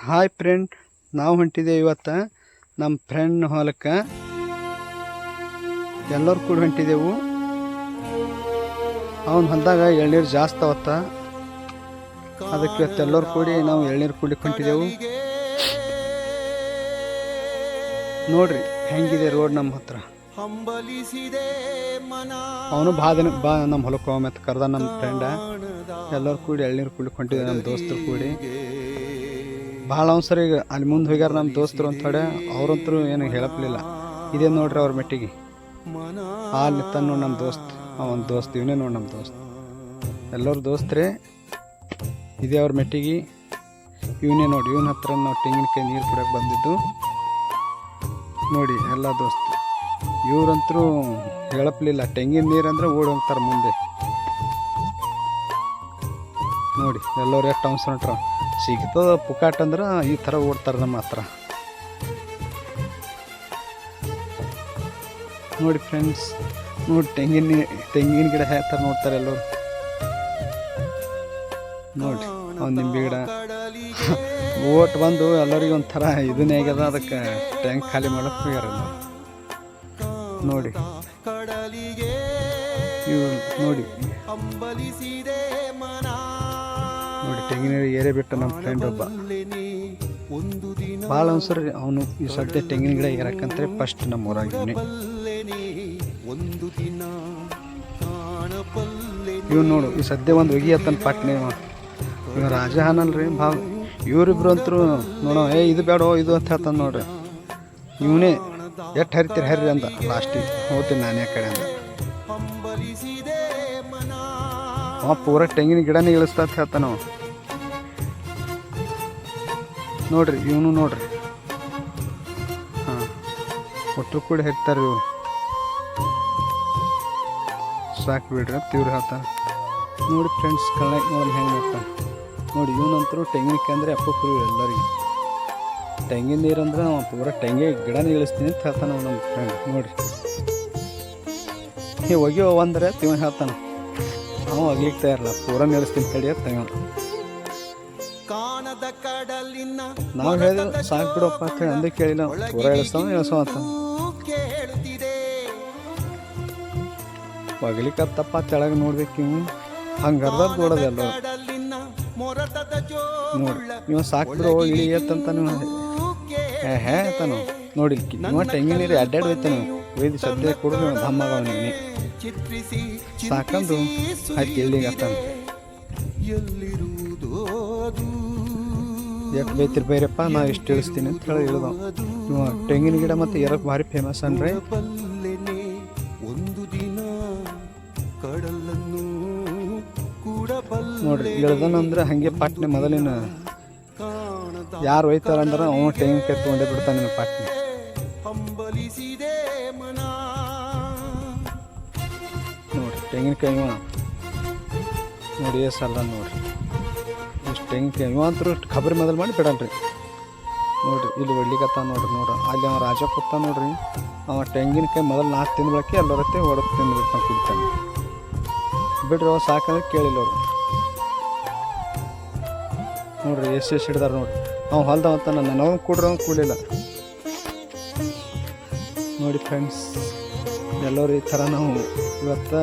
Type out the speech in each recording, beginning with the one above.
Hi friend, ನಾವು ಹೊಂಟಿದ್ದೇವೆ ಇವತ್ತು ನಮ್ಮ ಫ್ರೆಂಡ್ ಹೊಲಕ್ಕೆ. ಎಲ್ಲರೂ ಕೂಡ ಹೊಂಟಿದ್ದೆವು. ಅವನ ಹೊಲದಾಗ ಎಳ್ನೀರು ಜಾಸ್ತಿ ಅವತ್ತ, ಅದಕ್ಕೆ ಇವತ್ತು ಎಲ್ಲರೂ ಕೂಡಿ ನಾವು ಎಳ್ನೀರು ಕುಡಿಲಿಕ್ಕೆ ಹೊಂಟಿದ್ದೆವು. ನೋಡ್ರಿ ಹೆಂಗಿದೆ ರೋಡ್ ನಮ್ಮ ಹತ್ರ. ಅವನು ಬಾ ನಮ್ಮ ಹೊಲಕ್ಕೆ ಹೋಗತ್ತೆ ಕರೆದ ನಮ್ಮ ಫ್ರೆಂಡ. ಎಲ್ಲರೂ ಕೂಡಿ ಎಳ್ನೀರು ಕುಡಿಲಿಕ್ಕೆ ಹೊಂಟಿದ್ದೇವೆ ನಮ್ಮ ದೋಸ್ತರು ಕೂಡಿ. ಭಾಳ ಅವಸರ ಈಗ ಅಲ್ಲಿ ಮುಂದೆ ಹೋಗ್ಯಾರ ನಮ್ಮ ದೋಸ್ತರು ಅಂತೇಳಿ. ಅವ್ರಂತರೂ ಏನು ಹೇಳಪ್ಲಿಲ್ಲ. ಇದೇ ನೋಡ್ರಿ ಅವ್ರ ಮೆಟ್ಟಿಗೆ ಅಲ್ಲಿ ನಿಂತಾನ ನೋಡಿ ನಮ್ಮ ದೋಸ್ತ್. ಅವನ ದೋಸ್ತ್ ಇವನೇ ನೋಡಿ ನಮ್ಮ ದೋಸ್ತ್. ಎಲ್ಲರೂ ದೋಸ್ತ್ರೆ. ಇದೇ ಅವ್ರ ಮೆಟ್ಟಿಗೆ ಇವನೇ ನೋಡಿ. ಇವನ ಹತ್ರ ನಾವು ತೆಂಗಿನಕಾಯಿ ನೀರು ಕುಡಿಯೋಕೆ ಬಂದಿದ್ದು ನೋಡಿ. ಎಲ್ಲ ದೋಸ್ತ್ ಇವ್ರಂತರೂ ಹೇಳಪ್ಲಿಲ್ಲ. ತೆಂಗಿನ ನೀರು ಅಂದರೆ ಓಡಿ ಹೋಗ್ತಾರೆ ಮುಂದೆ ನೋಡಿ. ಎಲ್ಲರೂ ಎಷ್ಟು ಅವಸರ ಹೊಂಟ್ರ. ಸಿಗ್ತದ ಪುಕಾಟ್ ಅಂದ್ರೆ ಈ ಥರ ಓಡ್ತಾರೆ ನಮ್ಮ ಹತ್ರ ನೋಡಿ. ಫ್ರೆಂಡ್ಸ್ ನೋಡಿ, ತೆಂಗಿನ ಗಿಡ ಹೇಳ್ತಾರೆ ನೋಡ್ತಾರೆ ಎಲ್ಲರೂ ನೋಡಿ. ಅವ್ನು ನಿಂಬೆ ಗಿಡ ಓಟ್ ಬಂದು ಎಲ್ಲರಿಗೂ ಒಂಥರ ಇದನ್ನೇ ಆಗ್ಯದ. ಅದಕ್ಕೆ ಟ್ಯಾಂಕ್ ಖಾಲಿ ಮಾಡಕ್ಕೆ ಹೋಗ್ಯಾರ ನೋಡಿ. ಇವು ನೋಡಿ ನೋಡಿ ತೆಂಗಿನ ಏರೇ ಬಿಟ್ಟು ನಮ್ಮ ಫ್ರೆಂಡ್ ಒಬ್ಬ ಭಾಳ ಅನ್ಸರ್. ಅವನು ಈ ಸದ್ಯ ತೆಂಗಿನ ಗಿಡ ಏರಕ್ಕಂತಾರೆ ಫಸ್ಟ್ ನಮ್ಮ ಊರಾಗಿವ್ನಿ. ಇವ್ ನೋಡು ಈ ಸದ್ಯ ಒಂದು ಒಗಿಯತ್ತನ ಪಾಟ್ನೆ. ಇವ ರಾಜ ಹಾನಲ್ರಿ ಭಾಳ. ಇವರಿಬ್ರು ಅಂತರೂ ನೋಡೋ ಇದು ಬೇಡೋ ಇದು ಅಂತ ಹೇಳ್ತಾನೆ ನೋಡ್ರಿ. ಇವನೇ ಎಷ್ಟು ಹರಿತೀರಿ ಹರ್ರಿ ಅಂತ ಲಾಸ್ಟಿಗೆ ಹೋಗ್ತೀನಿ ನಾನೇ ಕಡೆ ಅಂತ. ಅವ ಪೂರ ತೆಂಗಿನ ಗಿಡನೇ ಇಳಿಸ್ತಾ ಅಂತ ಹೇಳ್ತಾನ ಅವ ನೋಡ್ರಿ. ಇವನು ನೋಡ್ರಿ, ಹಾಂ ಒಟ್ಟರು ಕೂಡ ಹರಿತಾರೆ ಇವರು. ಸಾಕು ಬಿಡ್ರಿ ಅಂತ ಇವ್ರು ಹೇಳ್ತಾರೆ ನೋಡಿ. ಫ್ರೆಂಡ್ಸ್ ಕಳ್ಳಾಗಿ ನೋಡಿ ಹೆಂಗೆ ಮಾಡ್ತಾನೆ ನೋಡಿ. ಇವನಂತರೂ ತೆಂಗಿನಕಾಯಿ ಅಂದರೆ ಅಪ್ಪುಪುರಿ ಎಲ್ಲರಿಗೆ. ತೆಂಗಿನ ನೀರು ಅಂದ್ರೆ ಅವ ಪೂರ ತೆಂಗಿ ಗಿಡನೇ ಇಳಿಸ್ತೀನಿ ಅಂತ ಹೇಳ್ತಾನೆ ಅವ ನಮ್ಮ ಫ್ರೆಂಡ್ ನೋಡಿ. ಒಗಿಯೋ ಅಂದ್ರೆ ತಿವ ಹೇಳ್ತಾನೆ. ಅವ ಒಗ್ಲಿಕ್ಕೆ ತಯಾರಲ್ಲ, ಪೂರ ನಿಲ್ಲಿಸ್ತೀನಿ ತಡಿ ಅಂತ ನಾವು ಹೇಳಿದ್ವಿ. ಸಾಕು ಬಿಡಪ್ಪ ಅಂತ ಹೇಳಿ ಅಂದೇ ಕೇಳಿಲ್ಲ. ಪೂರ ಇಳಿಸೋ ಅಂತ ಒಗ್ಲಿಕ್ಕತ್ತಪ್ಪ ತೆಳಗೆ ನೋಡ್ಬೇಕು. ಇವು ಹಂಗೆ ಅರ್ಧ ನೋಡೋದಲ್ಲ ನೋಡಿ. ಇವ ಸಾಕು ಬಿಡು ಇಳಿ ಎತ್ತಂತ ಹೇಳ್ತಾನು ನೋಡಿ. ಇವ ತೆಂಗಿನ ನೀರು ಅಡ್ಡಾಡಿ ಹೋಯ್ತಾನು. ಒಯ್ದು ಸದ್ಯ ಕೊಡು ಧಮ್ಮಾಗ ಅವನಿಗೆ ಸಾಕಂದು ಆಯ್ತು ಇಲ್ಲಿಗೆ ಅತ್ತಾನ. ಎಷ್ಟು ಬೈತಿರ್ ಬೈರಪ್ಪ ನಾ ಎಷ್ಟು ಇಳಿಸ್ತೀನಿ ಅಂತ ಹೇಳಿ ಇಳ್ದ. ಇವ ತೆಂಗಿನ ಗಿಡ ಮತ್ತು ಎರಕ್ಕೆ ಭಾರಿ ಫೇಮಸ್ ಅಂದ್ರೆ ನೋಡ್ರಿ. ಇಳ್ದನಂದ್ರೆ ಹಂಗೆ ಪಾಟ್ನೆ ಮೊದಲಿನ ಯಾರು ಒಯ್ತಾರ ಅಂದ್ರೆ ಅವ ತೆಂಗಿನಕಾಯಿ ತೊಗೊಂಡೇ ಬಿಡ್ತಾನೆ ಪಾಟ್ನೆ ನೋಡಿ. ತೆಂಗಿನಕಾಯಿ ನೋಡಿ ಸಲ್ಲ ನೋಡ್ರಿ. ಇಷ್ಟು ತೆಂಗಿನಕಾಯಿ ಇವ ಅಂತೂ ಖಬರಿ ಮೊದಲು ಮಾಡಿ ಬಿಡಲ್ರಿ ನೋಡ್ರಿ. ಇಲ್ಲಿ ಹೊಡ್ಲಿಕ್ಕತ್ತ ನೋಡ್ರಿ. ಅಲ್ಲಿ ಅವ ರಾಜ ಕೂತ ನೋಡ್ರಿ. ಅವ ತೆಂಗಿನಕಾಯಿ ಮೊದಲು 4 ತಿಂದ ಬಳಕೆ ಎಲ್ಲರತ್ತೆ ಹೊಡೆದು ತಿಂದು ಬಿಡ್ತಾನೆ ಕುಡಿತಾನೆ ಬಿಡ್ರಿ. ಅವ ಸಾಕಂದ್ರೆ ಕೇಳಿಲ್ಲ ಅವರು ನೋಡ್ರಿ. ಎಷ್ಟು ಹಿಡ್ದಾರ ನೋಡ್ರಿ. ಅವ ಹೊಲ್ದವ ಅಂತ ನಾವು ಕೂಡ್ರ ಕೂಡಲಿಲ್ಲ ನೋಡಿ. ಫ್ರೆಂಡ್ಸ್ ಎಲ್ಲರೂ ಈ ಥರ ನಾವು ಇವತ್ತು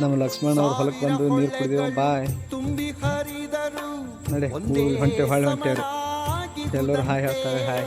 ನಮ್ಮ ಲಕ್ಷ್ಮಣ ಅವ್ರ ಹೊಲಕ್ಕೆ ಬಂದು ನೀರು ಕುಡಿದೆವು. ಬಾಯ್ ನಡೆ ಹೊಂಟೆ ಹೊಳ್ಳಿ ಹೊಂಟೇವ್ರಿ. ಎಲ್ಲರೂ ಹಾಯ್ ಹೇಳ್ತಾರೆ. ಹಾಯ್.